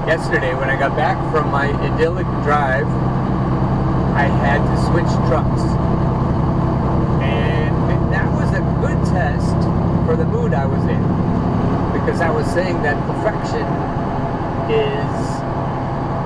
yesterday when I got back from my idyllic drive, I had to switch trucks. And that was a good test for the mood I was in. Because I was saying that perfection is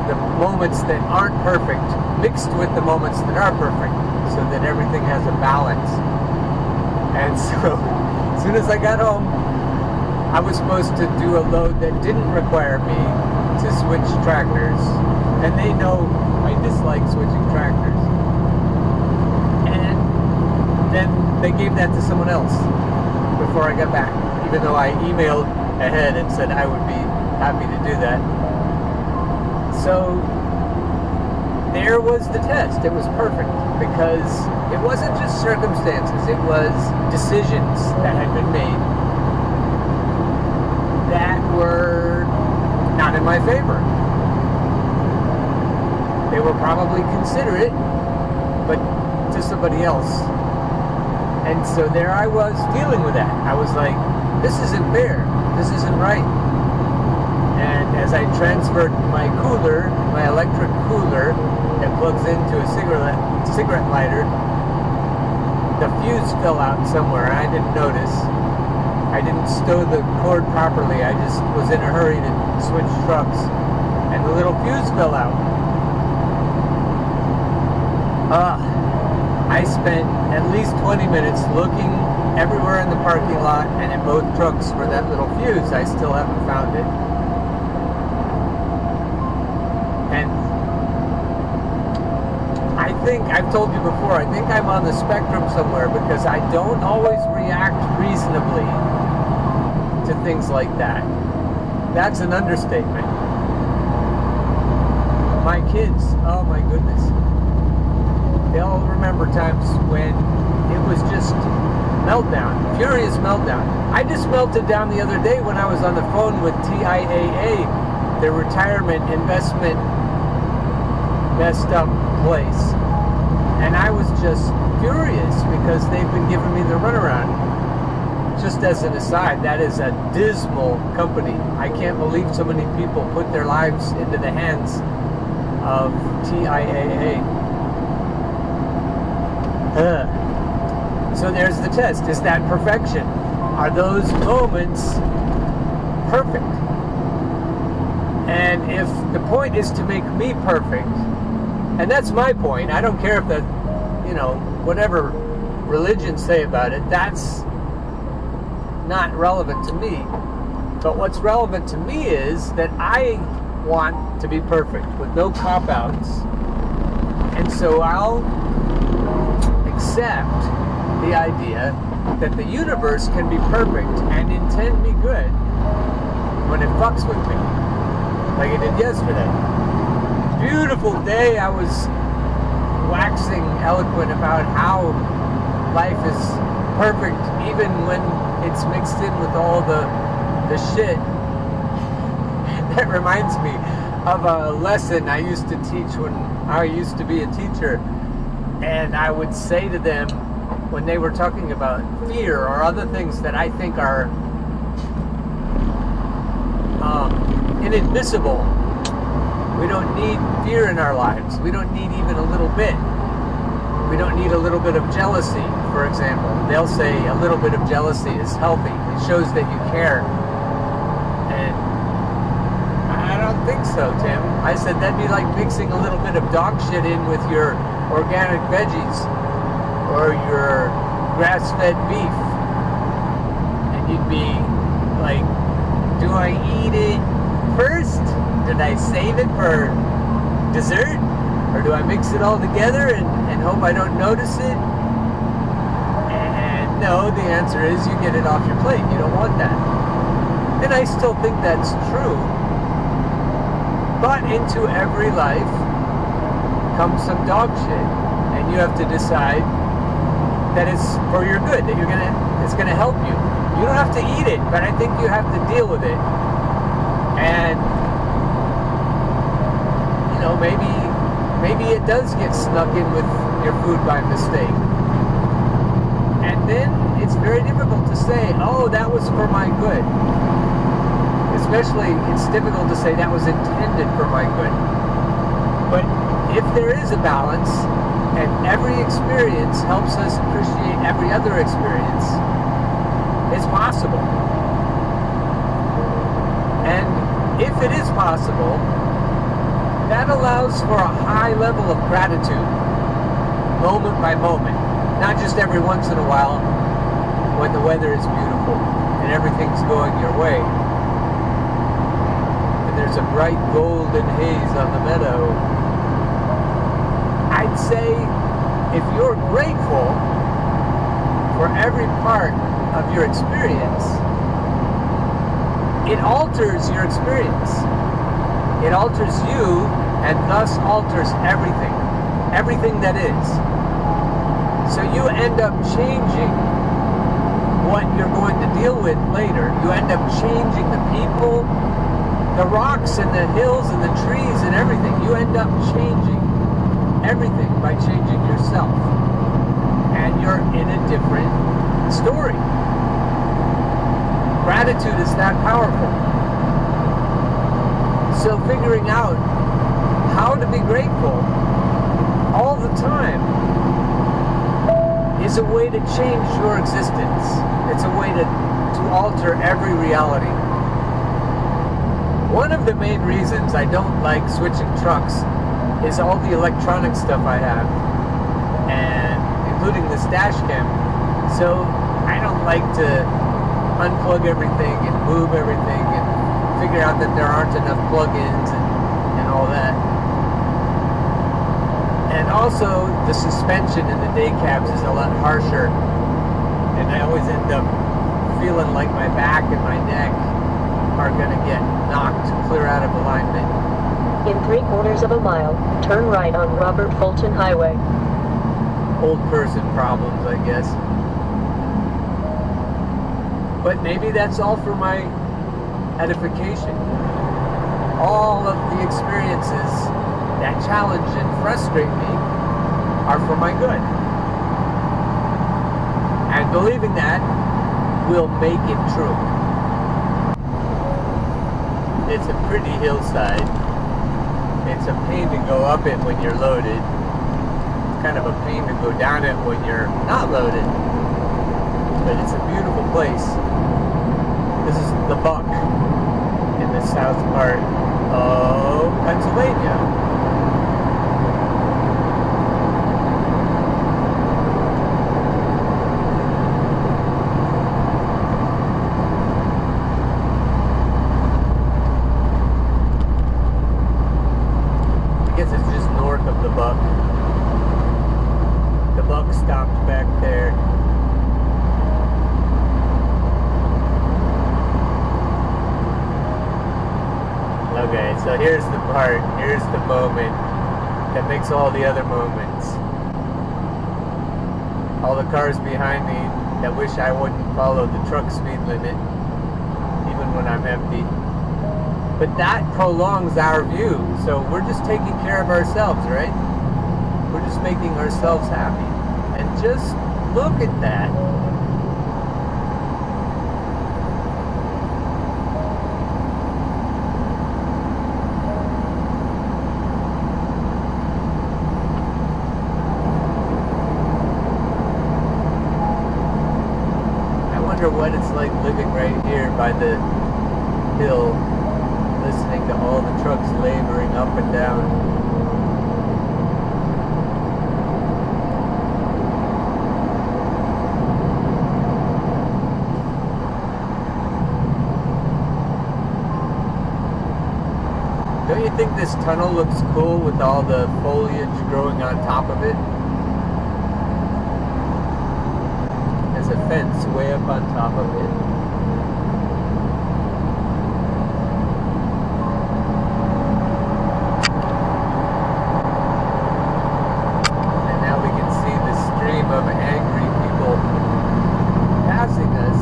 the moments that aren't perfect mixed with the moments that are perfect, so that everything has a balance. And so as soon as I got home, I was supposed to do a load that didn't require me to switch tractors, and they know I dislike switching tractors. And then they gave that to someone else before I got back, even though I emailed ahead and said I would be happy to do that. So there was the test. It was perfect because it wasn't just circumstances, it was decisions that had been made that were not in my favor. They were probably considerate, but to somebody else. And so there I was dealing with that. I was like, this isn't fair. This isn't right. And as I transferred my cooler, my electric cooler that plugs into a cigarette lighter, the fuse fell out somewhere. I didn't notice. I didn't stow the cord properly. I just was in a hurry to switch trucks, and the little fuse fell out. I spent at least 20 minutes looking everywhere in the parking lot and in both trucks for that little fuse. I still haven't found it. And I think, I've told you before, I think I'm on the spectrum somewhere because I don't always react reasonably to things like that. That's an understatement. My kids, oh my goodness. They'll remember times when it was just meltdown, furious meltdown. I just melted down the other day when I was on the phone with TIAA, the retirement investment messed up place. And I was just furious because they've been giving me the runaround. Just as an aside, that is a dismal company. I can't believe so many people put their lives into the hands of TIAA. So there's the test. Is that perfection? Are those moments perfect? And if the point is to make me perfect, and that's my point, I don't care if that, whatever religions say about it, that's not relevant to me. But what's relevant to me is that I want to be perfect with no cop-outs. And so I'll accept the idea that the universe can be perfect and intend me good when it fucks with me, like it did yesterday. Beautiful day. I was waxing eloquent about how life is perfect even when it's mixed in with all the shit. That reminds me of a lesson I used to teach when I used to be a teacher. And I would say to them, when they were talking about fear or other things that I think are inadmissible, we don't need fear in our lives. We don't need even a little bit. We don't need a little bit of jealousy, for example. They'll say a little bit of jealousy is healthy. It shows that you care. And I don't think so, Tim. I said that'd be like mixing a little bit of dog shit in with your organic veggies or your grass-fed beef, and you'd be like, do I eat it first? Did I save it for dessert? Or do I mix it all together and hope I don't notice it? And no, the answer is you get it off your plate. You don't want that. And I still think that's true. But into every life comes some dog shit, and you have to decide that it's for your good, that it's gonna help you. You don't have to eat it, but I think you have to deal with it. And maybe it does get snuck in with your food by mistake. And then it's very difficult to say, oh, that was for my good. especially, it's difficult to say that was intended for my good. But if there is a balance, and every experience helps us appreciate every other experience, it's possible. And if it is possible, that allows for a high level of gratitude, moment by moment, not just every once in a while when the weather is beautiful and everything's going your way and there's a bright golden haze on the meadow. I'd say if you're grateful for every part of your experience, it alters your experience. It alters you and thus alters everything that is. So you end up changing what you're going to deal with later. You end up changing the people, the rocks and the hills and the trees and everything. You end up changing everything by changing yourself. And you're in a different story. Gratitude is that powerful. So figuring out how to be grateful all the time is a way to change your existence. It's a way to alter every reality. One of the main reasons I don't like switching trucks is all the electronic stuff I have, and including this dash cam. So I don't like to unplug everything and move everything and figure out that there aren't enough plug-ins and all that. And also, the suspension in the day cabs is a lot harsher, and I always end up feeling like my back and my neck are going to get knocked clear out of alignment. In 3/4 of a mile, turn right on Robert Fulton Highway. Old person problems, I guess. But maybe that's all for my edification. All of the experiences that challenge and frustrate me are for my good. And believing that will make it true. It's a pretty hillside. It's a pain to go up it when you're loaded. It's kind of a pain to go down it when you're not loaded. But it's a beautiful place. This is the Buck in the south part of Pennsylvania. I guess it's just north of the Buck. The Buck stopped back there. Okay, so here's the part, here's the moment that makes all the other moments. All the cars behind me that wish I wouldn't follow the truck speed limit, even when I'm empty. But that prolongs our view, so we're just taking care of ourselves, right? We're just making ourselves happy. And just look at that. I wonder what it's like living right here by the hill, listening to all the trucks laboring up and down. Don't you think this tunnel looks cool with all the foliage growing on top of it? There's a fence way up on top of it. And now we can see the stream of angry people passing us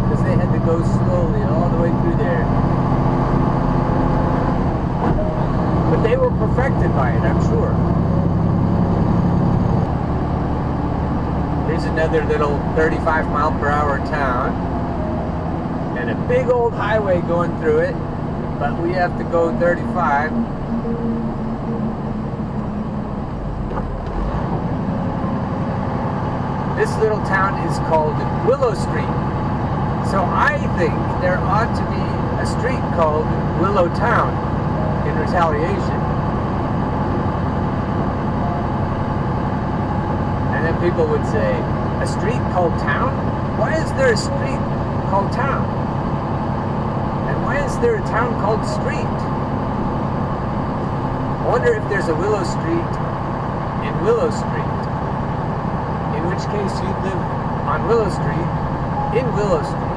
because they had to go slowly all the way through there. But they were perfected by it, I'm sure. Here's another little 35 mile per hour town. and a big old highway going through it, but we have to go 35. This little town is called Willow Street. So I think there ought to be a street called Willow Town in retaliation. And then people would say, a street called Town? Why is there a street called Town? And why is there a town called Street? I wonder if there's a Willow Street in Willow Street. In which case you'd live on Willow Street in Willow Street.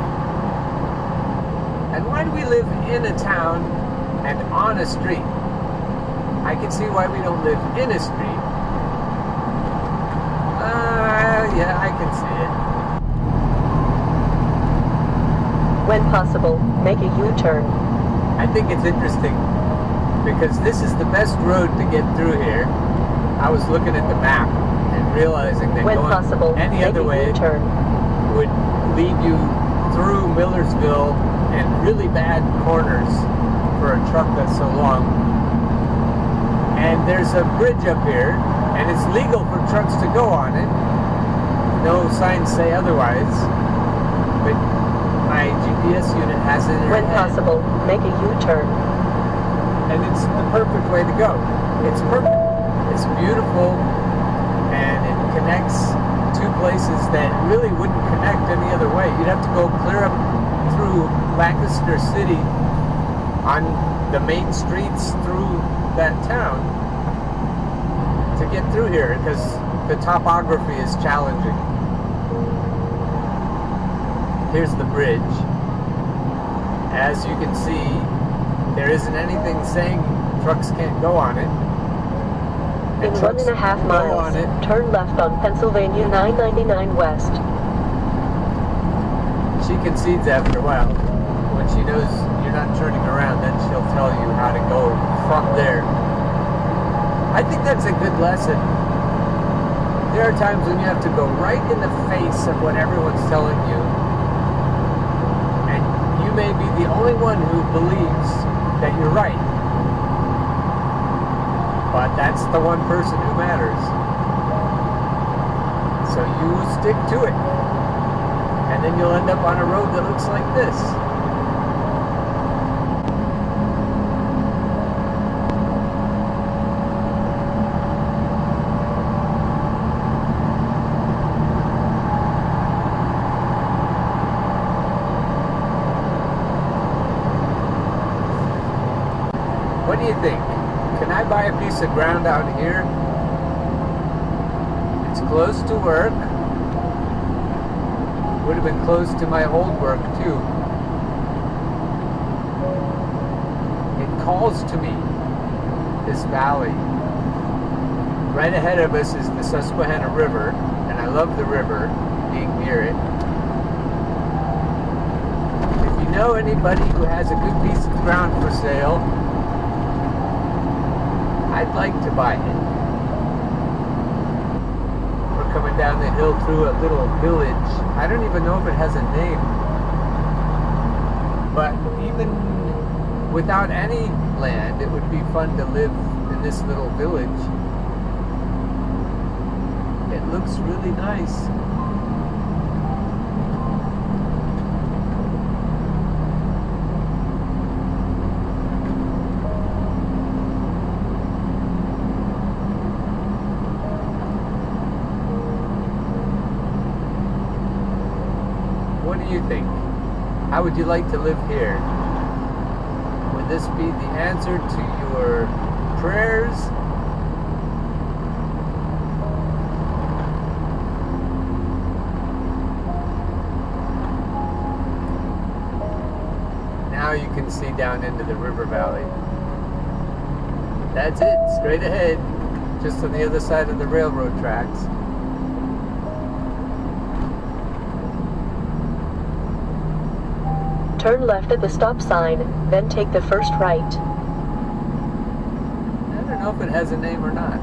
And why do we live in a town and on a street? I can see why we don't live in a street. Yeah, I can see it. When possible, make a U-turn. I think it's interesting because this is the best road to get through here. I was looking at the map and realizing that When going possible, any make other a way U-turn. would lead you through Millersville and really bad corners for a truck that's so long. And there's a bridge up here, and it's legal for trucks to go on it. No signs say otherwise, but my GPS unit has it in When her head. possible, make a U-turn. And it's the perfect way to go. It's perfect. It's beautiful, and it connects two places that really wouldn't connect any other way. You'd have to go clear up through Lancaster City on the main streets through that town to get through here because the topography is challenging. Here's the bridge. As you can see, there isn't anything saying trucks can't go on it. In trucks 1.5 go miles, on it. turn left on Pennsylvania 999 West. She concedes after a while. When she knows you're not turning around, then she'll tell you how to go from there. I think that's a good lesson. There are times when you have to go right in the face of what everyone's telling you. And you may be the only one who believes that you're right. But that's the one person who matters. So you stick to it. And then you'll end up on a road that looks like this. What do you think? Can I buy a piece of ground out here? It's close to work. Would have been close to my old work too. It calls to me, this valley. Right ahead of us is the Susquehanna River, and I love the river, being near it. If you know anybody who has a good piece of ground for sale, I'd like to buy it. We're coming down the hill through a little village. I don't even know if it has a name. But even without any land, it would be fun to live in this little village. It looks really nice. What do you think? How would you like to live here? Would this be the answer to your prayers? Now you can see down into the river valley. That's it, straight ahead, just on the other side of the railroad tracks. Turn left at the stop sign, then take the first right. I don't know if it has a name or not.